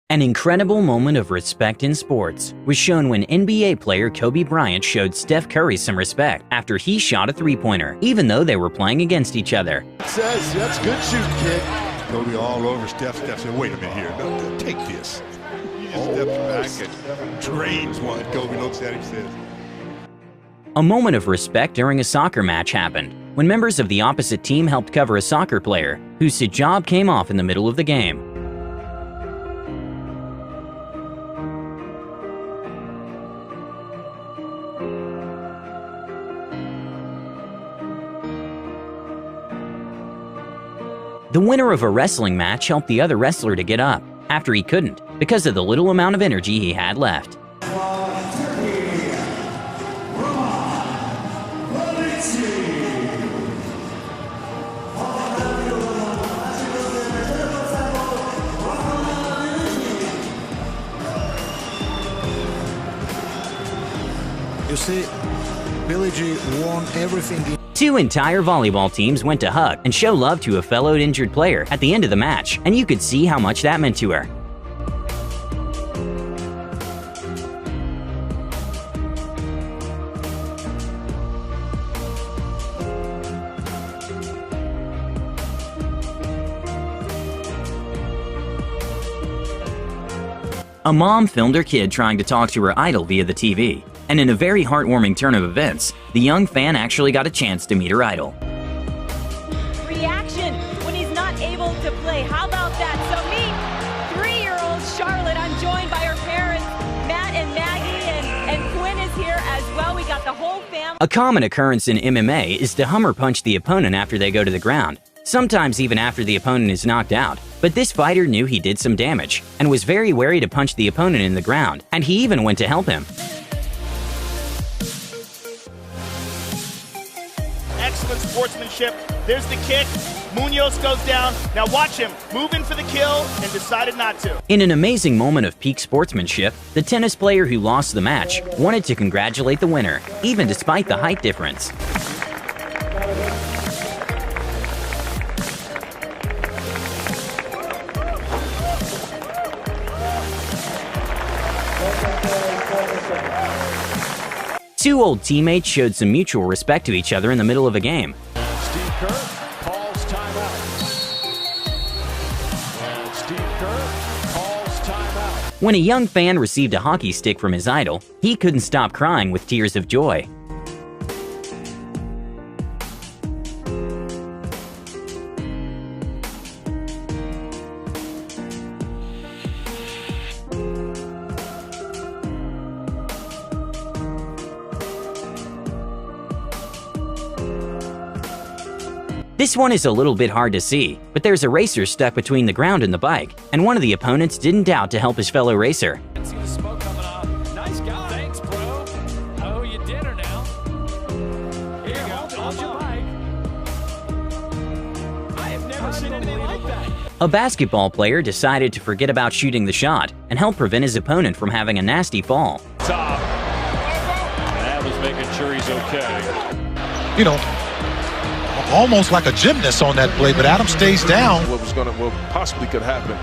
An incredible moment of respect in sports was shown when NBA player Kobe Bryant showed Steph Curry some respect after he shot a three-pointer, even though they were playing against each other. Says, that's good shooting, kid. Kobe all over Steph. Steph said, wait a minute here. No, take this. He just steps back and drains one. Kobe looks at him and says. A moment of respect during a soccer match happened when members of the opposite team helped cover a soccer player whose hijab came off in the middle of the game. The winner of a wrestling match helped the other wrestler to get up after he couldn't because of the little amount of energy he had left. You see, Billie G won everything. Two entire volleyball teams went to hug and show love to a fellow injured player at the end of the match, and you could see how much that meant to her. A mom filmed her kid trying to talk to her idol via the TV. And in a very heartwarming turn of events, the young fan actually got a chance to meet her idol. Reaction when he's not able to play. How about that? So meet 3-year-old Charlotte. I'm joined by her parents, Matt and Maggie, and Quinn is here as well. We got the whole family. A common occurrence in MMA is to hammer punch the opponent after they go to the ground, sometimes even after the opponent is knocked out. But this fighter knew he did some damage and was very wary to punch the opponent in the ground, and he even went to help him. Excellent sportsmanship. There's the kick. Munoz goes down. Now watch him. Moving for the kill and decided not to. In an amazing moment of peak sportsmanship, the tennis player who lost the match wanted to congratulate the winner, even despite the height difference. Two old teammates showed some mutual respect to each other in the middle of a game. Steve Kerr calls timeout. And Steve Kerr calls timeout. When a young fan received a hockey stick from his idol, he couldn't stop crying with tears of joy. This one is a little bit hard to see, but there's a racer stuck between the ground and the bike, and one of the opponents didn't doubt to help his fellow racer. See the smoke coming off. Nice guy. Thanks, bro. Oh, you dinner now. Here you go. Hold your bike. I have never seen anything like that. A basketball player decided to forget about shooting the shot and help prevent his opponent from having a nasty fall. Top. That was making sure he's okay. You know, almost like a gymnast on that play, but Adam stays down. What possibly could happen.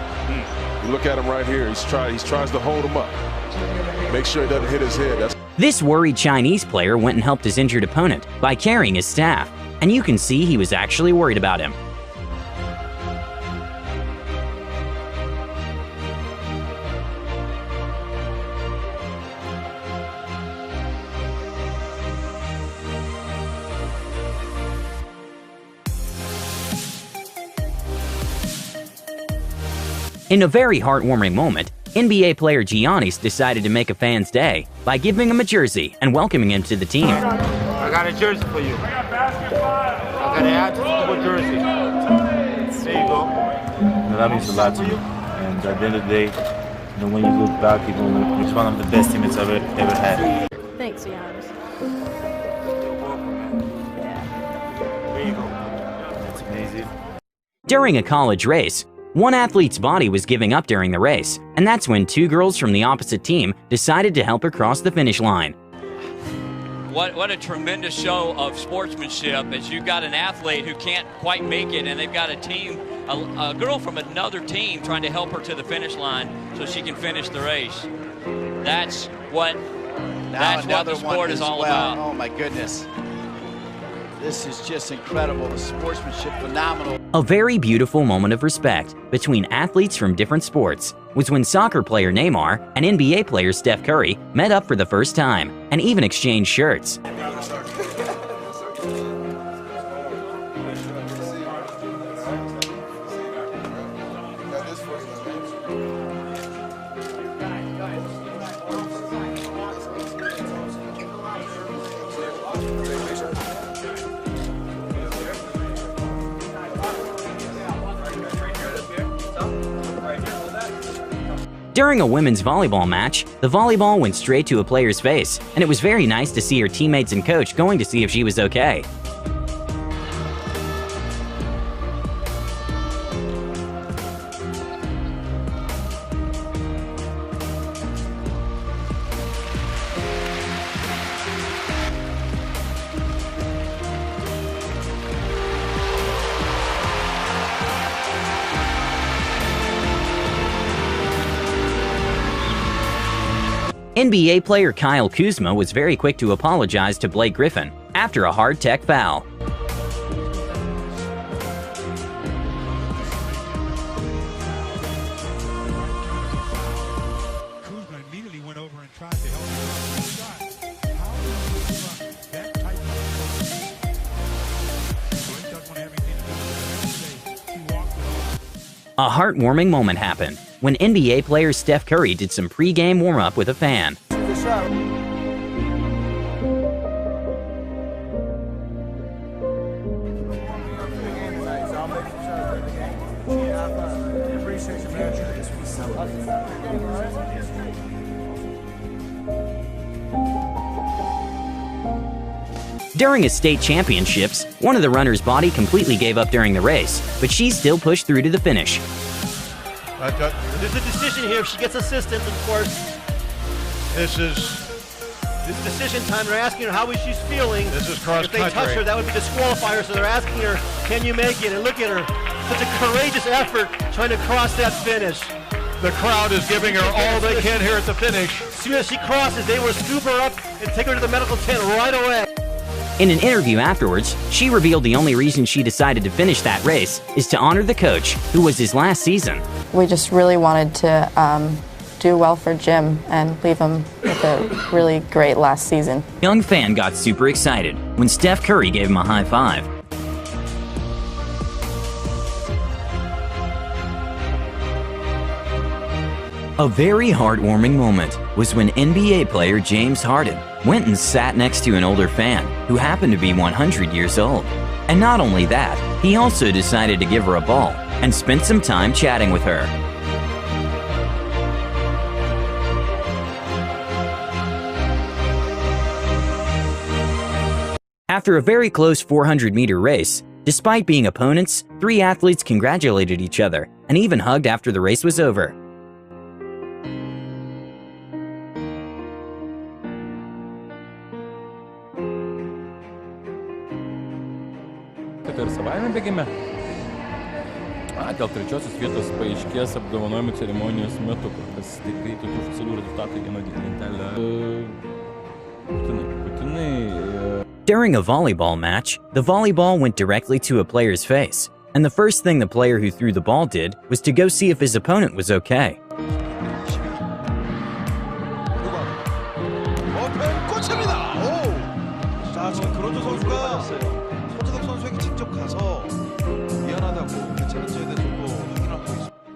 You look at him right here. He tries to hold him up. Make sure he doesn't hit his head. This worried Chinese player went and helped his injured opponent by carrying his staff, and you can see he was actually worried about him. In a very heartwarming moment, NBA player Giannis decided to make a fan's day by giving him a jersey and welcoming him to the team. I got a jersey for you. I got an actual jersey. There you go. That means a lot to me. And at the end of the day, when you look back, it's one of the best teammates I've ever had. Thanks, Giannis. There you go. That's amazing. During a college race, one athlete's body was giving up during the race, and that's when two girls from the opposite team decided to help her cross the finish line. What a tremendous show of sportsmanship as you've got an athlete who can't quite make it, and they've got a team a girl from another team trying to help her to the finish line so she can finish the race. That's what the sport is all about. Oh my goodness. This is just incredible. The sportsmanship, phenomenal. A very beautiful moment of respect between athletes from different sports was when soccer player Neymar and NBA player Steph Curry met up for the first time and even exchanged shirts. During a women's volleyball match, the volleyball went straight to a player's face, and it was very nice to see her teammates and coach going to see if she was okay. NBA player Kyle Kuzma was very quick to apologize to Blake Griffin after a hard tech foul. Kuzma immediately went over and tried to help him shot. How do you that type of Blake doesn't want to have anything to do with it. He walked it off. A heartwarming moment happened when NBA player Steph Curry did some pre-game warm-up with a fan. During a state championships, one of the runner's body completely gave up during the race, but she still pushed through to the finish. There's a decision here. If she gets assistance, of course. This is decision time. They're asking her how she's feeling. This is cross country. If they touch her, that would be disqualify her. So they're asking her, can you make it? And look at her. Such a courageous effort trying to cross that finish. The crowd is giving her all they can here at the finish. As soon as she crosses, they will scoop her up and take her to the medical tent right away. In an interview afterwards, she revealed the only reason she decided to finish that race is to honor the coach, who was his last season. We just really wanted to do well for Jim and leave him with a really great last season. Young fan got super excited when Steph Curry gave him a high five. A very heartwarming moment was when NBA player James Harden went and sat next to an older fan who happened to be 100 years old. And not only that, he also decided to give her a ball and spent some time chatting with her. After a very close 400-meter race, despite being opponents, 3 athletes congratulated each other and even hugged after the race was over. Ir savaime bėgime. Dėl trečiosios vietos paaiškės apdovanojimų ceremonijos metu, kas tikrai tokių oficialių rezultatų vieną lentelę. Putinai. During a volleyball match, the volleyball went directly to a player's face, and the first thing the player who threw the ball did was to go see if his opponent was okay.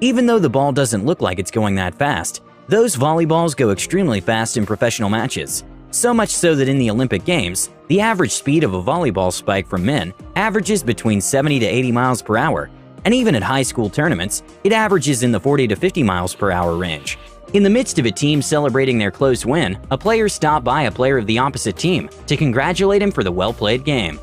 Even though the ball doesn't look like it's going that fast, those volleyballs go extremely fast in professional matches. So much so that in the Olympic Games, the average speed of a volleyball spike from men averages between 70 to 80 miles per hour, and even at high school tournaments, it averages in the 40 to 50 miles per hour range. In the midst of a team celebrating their close win, a player stopped by a player of the opposite team to congratulate him for the well-played game.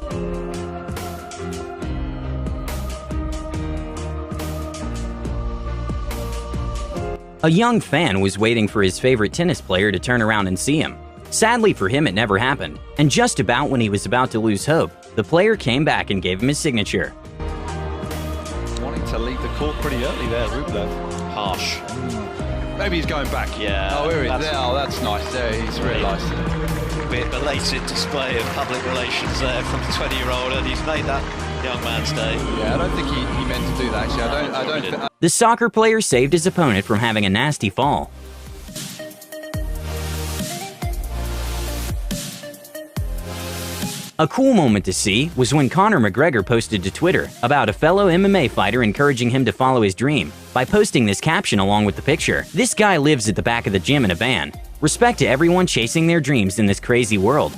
A young fan was waiting for his favorite tennis player to turn around and see him. Sadly for him, it never happened, and just about when he was about to lose hope, the player came back and gave him his signature. to leave the court pretty early there, Rublev. Harsh. Maybe he's going back. Yeah. Oh, here he is. That's nice. There, he's realised it. A bit belated display of public relations there from the 20-year-old, and he's made that young man's day. Yeah, I don't think he meant to do that, actually. I don't. The soccer player saved his opponent from having a nasty fall. A cool moment to see was when Conor McGregor posted to Twitter about a fellow MMA fighter encouraging him to follow his dream by posting this caption along with the picture. "This guy lives at the back of the gym in a van. Respect to everyone chasing their dreams in this crazy world."